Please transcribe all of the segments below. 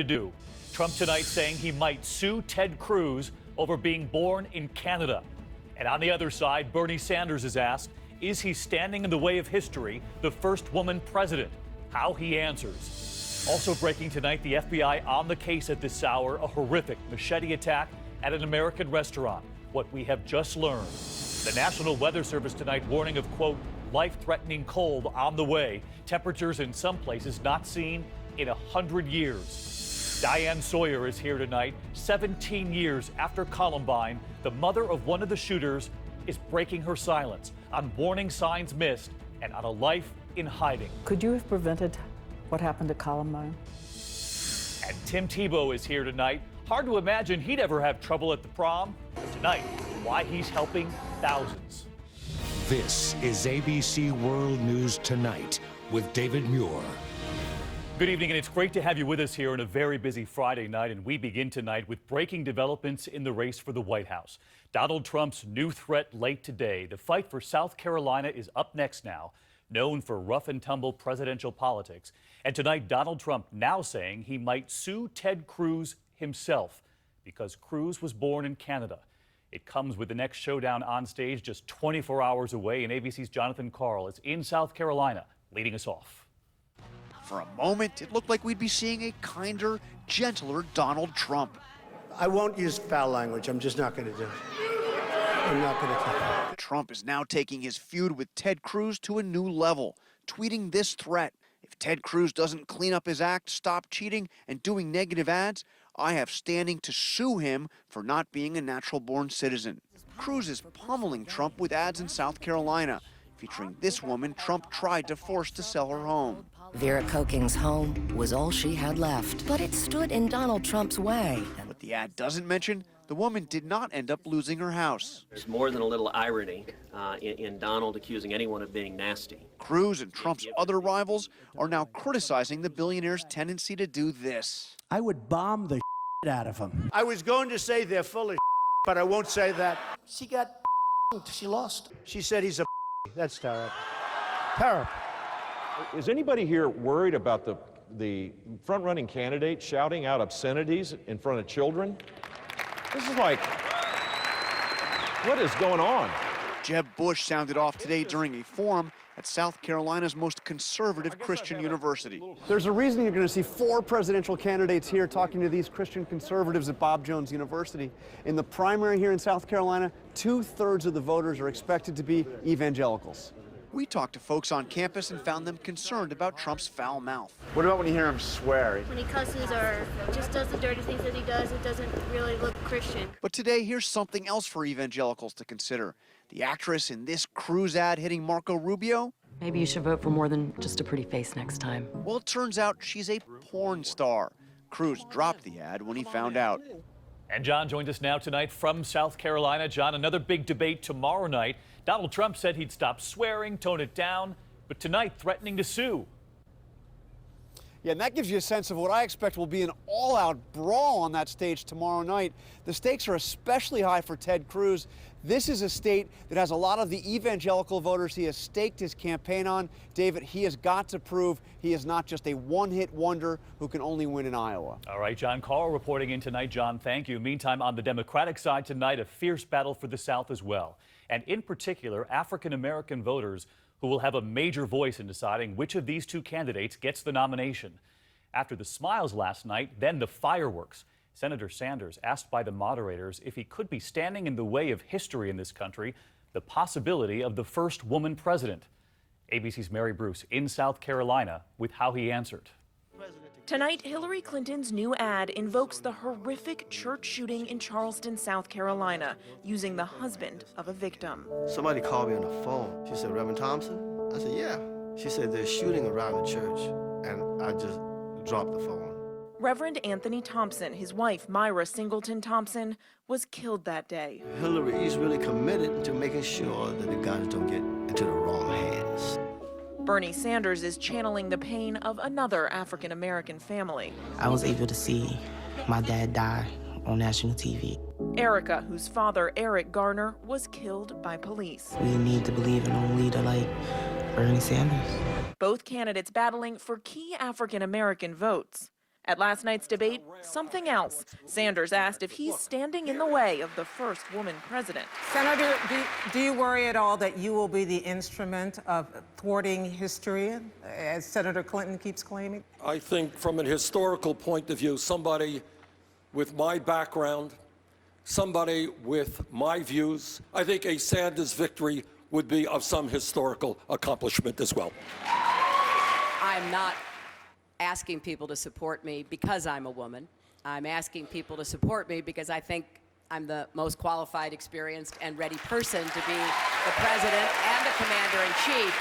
to do. Trump tonight saying he might sue Ted Cruz over being born in Canada. And on the other side, Bernie Sanders is asked, is he standing in the way of history, the first woman president? How he answers. Also breaking tonight, the FBI on the case at this hour, a horrific machete attack at an American restaurant. What we have just learned. The National Weather Service tonight warning of, quote, life-threatening cold on the way. Temperatures in some places not seen in 100 years. Diane Sawyer is here tonight. 17 years after Columbine, the mother of one of the shooters is breaking her silence on warning signs missed and on a life in hiding. Could you have prevented what happened to Columbine? And Tim Tebow is here tonight. Hard to imagine he'd ever have trouble at the prom. Tonight, why he's helping thousands. This is ABC World News Tonight with David Muir. Good evening, and it's great to have you with us here on a very busy Friday night. And we begin tonight with breaking developments in the race for the White House. Donald Trump's new threat late today. The fight for South Carolina is up next now, known for rough and tumble presidential politics. And tonight, Donald Trump now saying he might sue Ted Cruz himself because Cruz was born in Canada. It comes with the next showdown on stage just 24 hours away, and ABC's Jonathan Karl is in South Carolina leading us off. For a moment, it looked like we'd be seeing a kinder, gentler Donald Trump. I won't use foul language. I'm just not going to do it. I'm not going to do it. Trump is now taking his feud with Ted Cruz to a new level, tweeting this threat. If Ted Cruz doesn't clean up his act, stop cheating, and doing negative ads, I have standing to sue him for not being a natural-born citizen. Cruz is pummeling Trump with ads in South Carolina, featuring this woman Trump tried to force to sell her home. Vera Koking's home was all she had left, but it stood in Donald Trump's way. What the ad doesn't mention, the woman did not end up losing her house. There's more than a little irony in Donald accusing anyone of being nasty. Cruz and Trump's other rivals are now criticizing the billionaire's tendency to do this. I would bomb the out of him. I was going to say they're full of but I won't say that. She got she lost. She said he's a That's terrible. Terrible. Is anybody here worried about the front-running candidate shouting out obscenities in front of children? This is like, what is going on? Jeb Bush sounded off today during a forum at South Carolina's most conservative Christian university. There's a reason you're going to see 4 presidential candidates here talking to these Christian conservatives at Bob Jones University. In the primary here in South Carolina, 2/3 of the voters are expected to be evangelicals. We talked to folks on campus and found them concerned about Trump's foul mouth. What about when you hear him swear? When he cusses or just does the dirty things that he does, it doesn't really look Christian. But today, here's something else for evangelicals to consider. The actress in this Cruz ad hitting Marco Rubio? Maybe you should vote for more than just a pretty face next time. Well, it turns out she's a porn star. Cruz dropped the ad when he found out. And John joins us now tonight from South Carolina. John, another big debate tomorrow night. Donald Trump said he'd stop swearing, tone it down, but tonight threatening to sue. Yeah, and that gives you a sense of what I expect will be an all-out brawl on that stage tomorrow night. The stakes are especially high for Ted Cruz. This is a state that has a lot of the evangelical voters he has staked his campaign on. David, he has got to prove he is not just a one-hit wonder who can only win in Iowa. All right, John Karl reporting in tonight. John, thank you. Meantime, on the Democratic side tonight, a fierce battle for the South as well. And in particular, African-American voters who will have a major voice in deciding which of these two candidates gets the nomination. After the smiles last night, then the fireworks. Senator Sanders asked by the moderators if he could be standing in the way of history in this country, the possibility of the first woman president. ABC's Mary Bruce in South Carolina with how he answered. Tonight, Hillary Clinton's new ad invokes the horrific church shooting in Charleston, South Carolina, using the husband of a victim. Somebody called me on the phone. She said, Reverend Thompson? I said, yeah. She said, they're shooting around the church. And I just dropped the phone. Reverend Anthony Thompson, his wife, Myra Singleton Thompson, was killed that day. Hillary is really committed to making sure that the guns don't get into the wrong hands. Bernie Sanders is channeling the pain of another African-American family. I was able to see my dad die on national TV. Erica, whose father, Eric Garner, was killed by police. We need to believe in a leader like Bernie Sanders. Both candidates battling for key African-American votes. At last night's debate, something else. Sanders asked if he's standing in the way of the first woman president. Senator, do you worry at all that you will be the instrument of thwarting history, as Senator Clinton keeps claiming? I think from an historical point of view, somebody with my background, somebody with my views, I think a Sanders victory would be of some historical accomplishment as well. I'm not asking people to support me because I'm a woman. I'm asking people to support me because I think I'm the most qualified, experienced, and ready person to be the president and the commander-in-chief.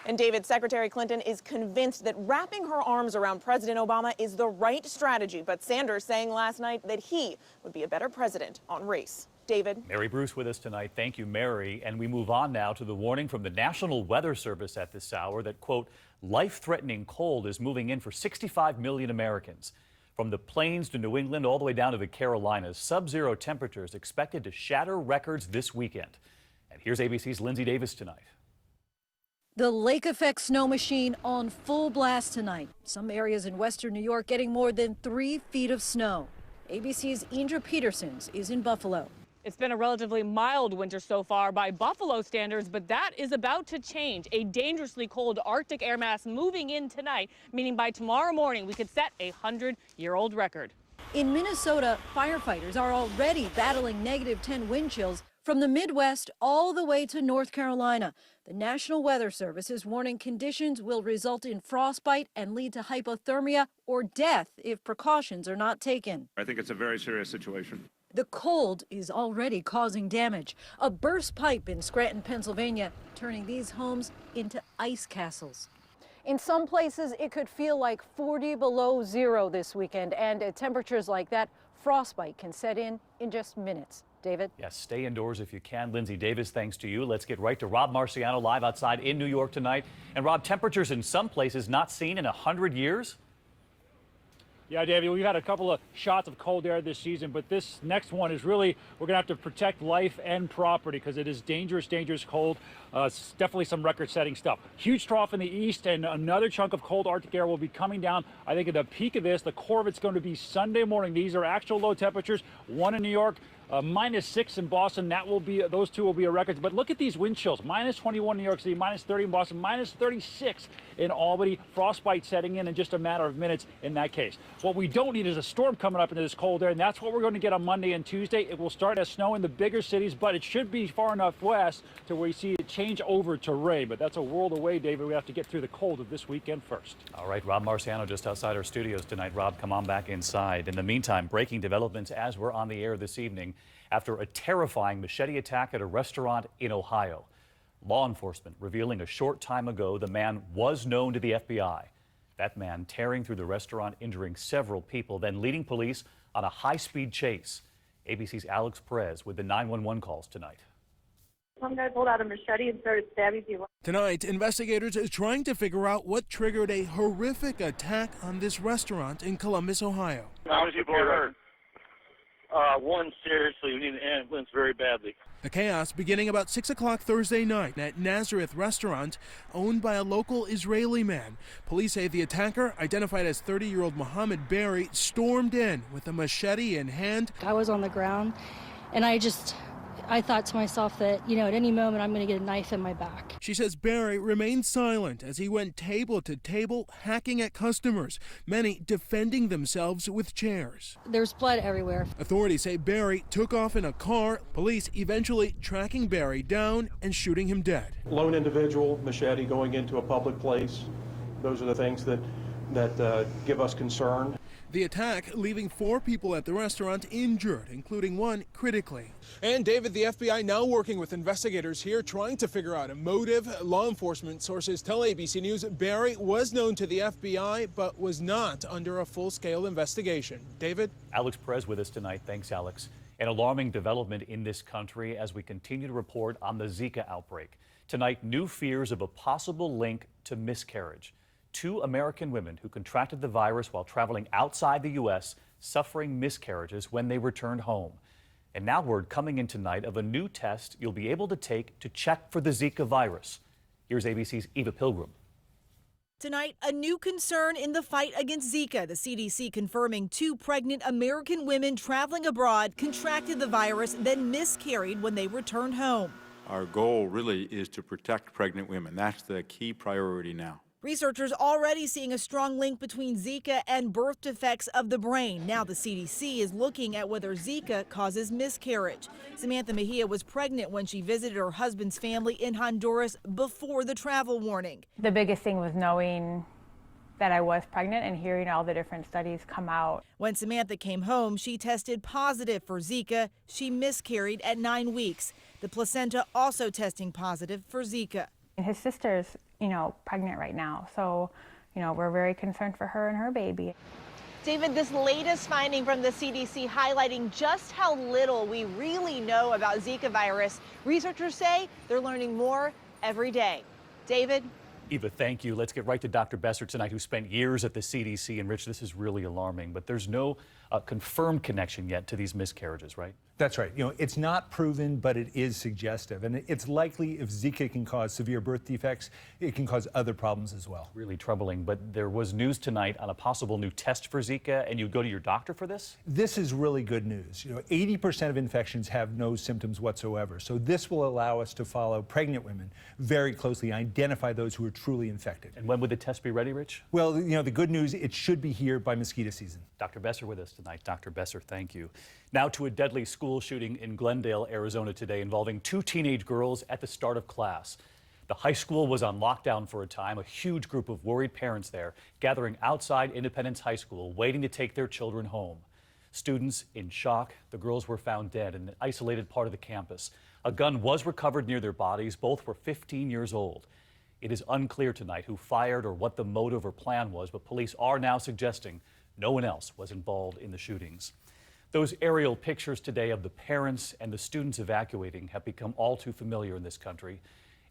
And David, Secretary Clinton is convinced that wrapping her arms around President Obama is the right strategy, but Sanders saying last night that he would be a better president on race. David. Mary Bruce with us tonight. Thank you, Mary. And we move on now to the warning from the National Weather Service at this hour that, quote, life-threatening cold is moving in for 65 million Americans. From the plains to New England all the way down to the Carolinas, sub-zero temperatures expected to shatter records this weekend. And here's ABC's Lindsay Davis tonight. The lake effect snow machine on full blast tonight. Some areas in western New York getting more than 3 feet of snow. ABC's Indra Petersons is in Buffalo. It's been a relatively mild winter so far by Buffalo standards, but that is about to change. A dangerously cold Arctic air mass moving in tonight, meaning by tomorrow morning we could set a 100-year-old record. In Minnesota, firefighters are already battling -10 wind chills from the Midwest all the way to North Carolina. The National Weather Service is warning conditions will result in frostbite and lead to hypothermia or death if precautions are not taken. I think it's a very serious situation. The cold is already causing damage. A burst pipe in Scranton, Pennsylvania, turning these homes into ice castles. In some places, it could feel like 40 below zero this weekend, and at temperatures like that, frostbite can set in just minutes. David? Yes, stay indoors if you can. Lindsay Davis, thanks to you. Let's get right to Rob Marciano live outside in New York tonight. And Rob, temperatures in some places not seen in 100 years? Yeah, David, we've had a couple of shots of cold air this season, but this next one is really, we're going to have to protect life and property because it is dangerous, dangerous cold. It's definitely some record-setting stuff. Huge trough in the east, and another chunk of cold Arctic air will be coming down. I think at the peak of this, the core of it's going to be Sunday morning. These are actual low temperatures, 1 in New York, -6 in Boston. That will be, those two will be a record. But look at these wind chills. -21 in New York City, -30 in Boston, -36 in Albany. Frostbite setting in just a matter of minutes in that case. What we don't need is a storm coming up into this cold air, and that's what we're going to get on Monday and Tuesday. It will start as snow in the bigger cities, but it should be far enough west to where you see it change over to rain. But that's a world away, David. We have to get through the cold of this weekend first. All right, Rob Marciano just outside our studios tonight. Rob, come on back inside. In the meantime, breaking developments as we're on the air this evening after a terrifying machete attack at a restaurant in Ohio. Law enforcement revealing a short time ago the man was known to the FBI. That man tearing through the restaurant, injuring several people, then leading police on a high-speed chase. ABC's Alex Perez with the 911 calls tonight. Some guy pulled out a machete and started stabbing people. Tonight, investigators are trying to figure out what triggered a horrific attack on this restaurant in Columbus, Ohio. How many people are hurt? One seriously. We need an ambulance very badly. The chaos beginning about 6 o'clock Thursday night at Nazareth Restaurant, owned by a local Israeli man. Police say the attacker, identified as 30-year-old Mohammed Berry, stormed in with a machete in hand. I was on the ground, and I thought to myself that, at any moment I'm going to get a knife in my back. She says Berry remained silent as he went table to table, hacking at customers, many defending themselves with chairs. There's blood everywhere. Authorities say Berry took off in a car, police eventually tracking Berry down and shooting him dead. Lone individual, machete going into a public place. Those are the things that give us concern. The attack leaving 4 people at the restaurant injured, including one critically. And David, the FBI now working with investigators here trying to figure out a motive. Law enforcement sources tell ABC News Berry was known to the FBI but was not under a full-scale investigation. David? Alex Perez with us tonight. Thanks, Alex. An alarming development in this country as we continue to report on the Zika outbreak. Tonight, new fears of a possible link to miscarriage. 2 American women who contracted the virus while traveling outside the U.S. suffering miscarriages when they returned home. And now word coming in tonight of a new test you'll be able to take to check for the Zika virus. Here's ABC's Eva Pilgrim. Tonight, a new concern in the fight against Zika. The CDC confirming 2 pregnant American women traveling abroad contracted the virus, then miscarried when they returned home. Our goal really is to protect pregnant women. That's the key priority now. Researchers already seeing a strong link between Zika and birth defects of the brain. Now the CDC is looking at whether Zika causes miscarriage. Samantha Mejia was pregnant when she visited her husband's family in Honduras before the travel warning. The biggest thing was knowing that I was pregnant and hearing all the different studies come out. When Samantha came home, she tested positive for Zika. She miscarried at 9 weeks. The placenta also testing positive for Zika. His sister's, pregnant right now, so, we're very concerned for her and her baby. David, this latest finding from the CDC highlighting just how little we really know about Zika virus. Researchers say they're learning more every day. David? Eva, thank you. Let's get right to Dr. Besser tonight, who spent years at the CDC. And Rich, this is really alarming, but there's no confirmed connection yet to these miscarriages, right? That's right. It's not proven, but it is suggestive. And it's likely if Zika can cause severe birth defects, it can cause other problems as well. Really troubling. But there was news tonight on a possible new test for Zika, and you go to your doctor for this? This is really good news. 80% of infections have no symptoms whatsoever. So this will allow us to follow pregnant women very closely and identify those who are truly infected. And when would the test be ready, Rich? Well, the good news, it should be here by mosquito season. Dr. Besser with us tonight. Dr. Besser, thank you. Now to a deadly school shooting in Glendale, Arizona today involving 2 teenage girls at the start of class. The high school was on lockdown for a time, a huge group of worried parents there gathering outside Independence High School waiting to take their children home. Students in shock, the girls were found dead in an isolated part of the campus. A gun was recovered near their bodies. Both were 15 years old. It is unclear tonight who fired or what the motive or plan was, but police are now suggesting no one else was involved in the shootings. Those aerial pictures today of the parents and the students evacuating have become all too familiar in this country.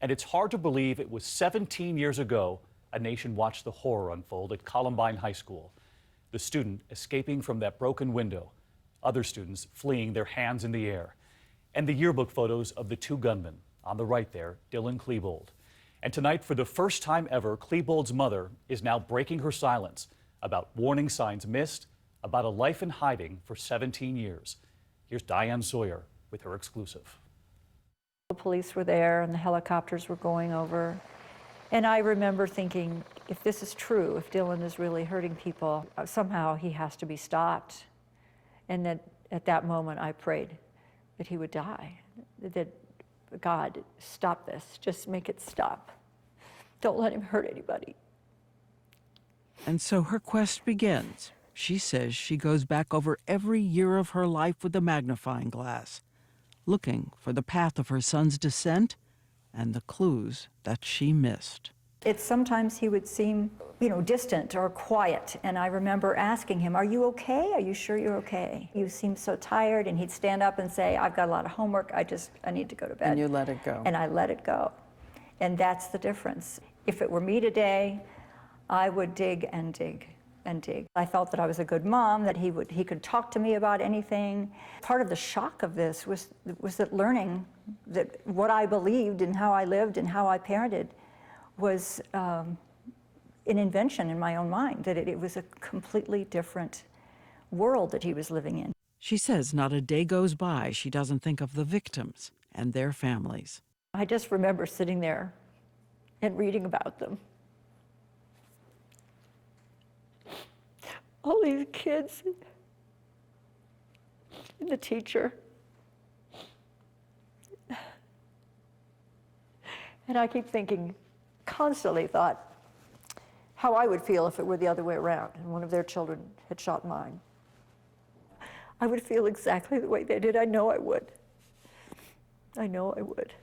And it's hard to believe it was 17 years ago a nation watched the horror unfold at Columbine High School. The student escaping from that broken window, other students fleeing, their hands in the air. And the yearbook photos of the 2 gunmen. On the right there, Dylan Klebold. And tonight, for the first time ever, Klebold's mother is now breaking her silence about warning signs missed, about a life in hiding for 17 years. Here's Diane Sawyer with her exclusive. The police were there and the helicopters were going over. And I remember thinking, if this is true, if Dylan is really hurting people, somehow he has to be stopped. And that at that moment I prayed that he would die, that God, stop this, just make it stop. Don't let him hurt anybody. And so her quest begins. She says she goes back over every year of her life with a magnifying glass, looking for the path of her son's descent and the clues that she missed. Sometimes he would seem, distant or quiet. And I remember asking him, are you okay? Are you sure you're okay? You seem so tired. And he'd stand up and say, I've got a lot of homework. I need to go to bed. And you let it go. And I let it go. And that's the difference. If it were me today, I would dig and dig and dig. I felt that I was a good mom, that he could talk to me about anything. Part of the shock of this was that learning that what I believed and how I lived and how I parented was an invention in my own mind, that it was a completely different world that he was living in. She says not a day goes by she doesn't think of the victims and their families. I just remember sitting there and reading about them. All these kids and the teacher. And I keep thinking, constantly thought, how I would feel if it were the other way around and one of their children had shot mine. I would feel exactly the way they did. I know I would. I know I would.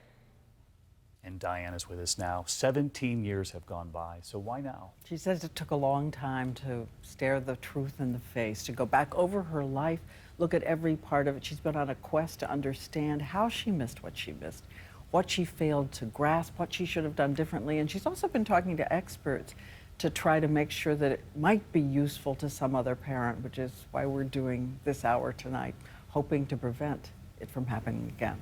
And Diane is with us now. 17 years have gone by, so why now? She says it took a long time to stare the truth in the face, to go back over her life, look at every part of it. She's been on a quest to understand how she missed what she missed, what she failed to grasp, what she should have done differently. And she's also been talking to experts to try to make sure that it might be useful to some other parent, which is why we're doing this hour tonight, hoping to prevent it from happening again.